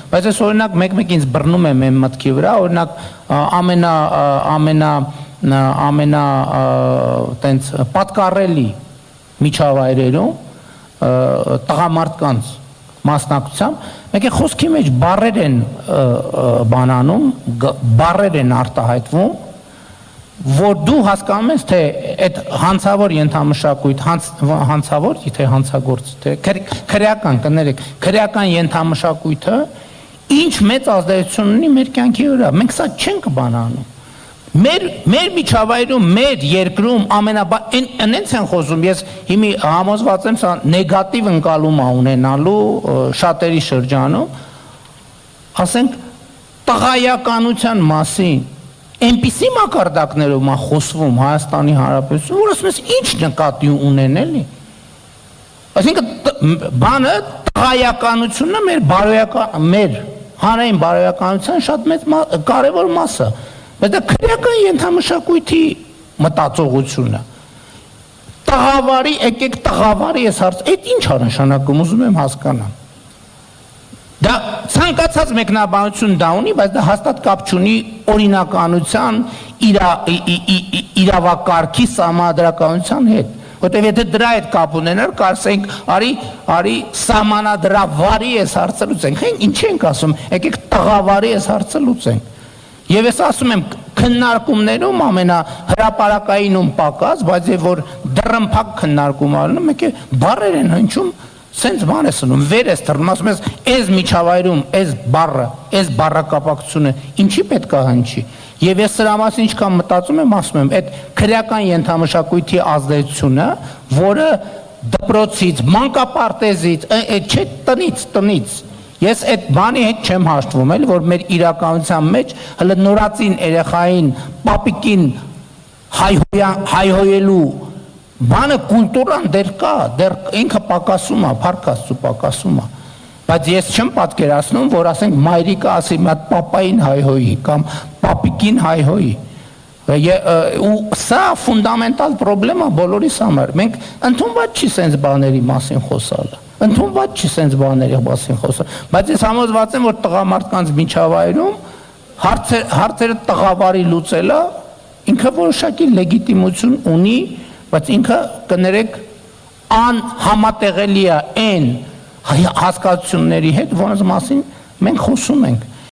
բայց ես օրինակ մեկ-մեկ ինձ բռնում եմ իմ մտքի վրա, օրինակ ամենա տենց պատկառելի միջավայրերում տղամարդկանց մասնակցությամբ մեկ է խոսքի մեջ բառեր են բանանում, բառեր են արտահայտվում, որ դու հասկանում ես, թե այդ հանցավոր ենթամշակույթ, հանցավոր, թե հանցագործ, թե քրեական, կներեք, քրեական ենթամշակույթը ինչ մեծ ազդեցություն ունի մեր կյանքի վրա, մենք սա չենք բանանում, մեր միջավայրում, մեր երկրում այնց են խոսում, ես հիմի համոզված եմ սա նեգատիվ ընկալում ունենալու շատերի շրջանում, ասենք տղայականության մասին այնպիսի մակարդակներով խոսվում Հայաստանի Հանրապետությունում, որ ասում ես ինչ նկատի ունեն էլի։ Այսինքն բանը տղայականությունն է մեր հանրային բարոյականության շատ մեծ կարևոր մասը, բայց դա քրեական ենթամշակույթի մտածողությունը։ Տղավարի, եկեք տղավարի ես հարց, այդ ինչ է նշանակում, ուզում եմ հասկանամ։ Դա ցանկացած մեկնաբանություն դա ունի, բայց դա հաստատ կապ չունի օրինականության, իրավակարգի սահմանադրականության հետ։ Որտեւ եթե դրա հետ կապ ունենար, կարծենք, արի սահմանադրավարի ես հարցը լուծենք։ Ինչ ենք ասում, եկեք տղավարի ես հարցը լուծենք։ Եվ ես ասում եմ, քննարկումներում ամենահրապարակայինում պակաս, բայց եւ որ դռնփակ քննարկում արնում, մեկ է բառեր են հնչում, սենց բան ես անում, վեր ես թռնում, ասում ես, այս միջավայրում, այս բառակապակցությունը ինչի պետք է հնչի։ Եվ ես սրա մասին ինչքան մտածում եմ, ասում եմ, այդ քրեական ենթամշակույթի ազդեցությունը, որը դպրոցից, մանկապարտեզից, չէ տնից, ես այդ բանի հետ չեմ հաշտվում, էլ որ մեր իրականության մեջ հələ նորածին երեխային, պապիկին հայհոյելու բանը կուլտուրան դեռ կա, դեռ ինքը պակասում է, փառքաստու պակասում է, բայց ես չեմ պատկերացնում, որ ասենք մայրիկը ասի մատ պապային հայհոյի կամ պապիկին հայհոյի, ու սա ֆունդամենտալ պրոբլեմ է բոլորիս համար, մենք ընդունված չի սենց բաների մասին խոսալը, ընդունված չի սենց բաների մասին խոսալը, բայց ես համոզված եմ, որ տղամարդկանց միջավայրում հարցերը տղավարի լուծելը ինքը որոշակի լեգիտիմություն ունի, բայց ինքը կներեք անհամատեղելի է այն հասկացությունների հետ, որոնց մասին մենք խոսում ենք։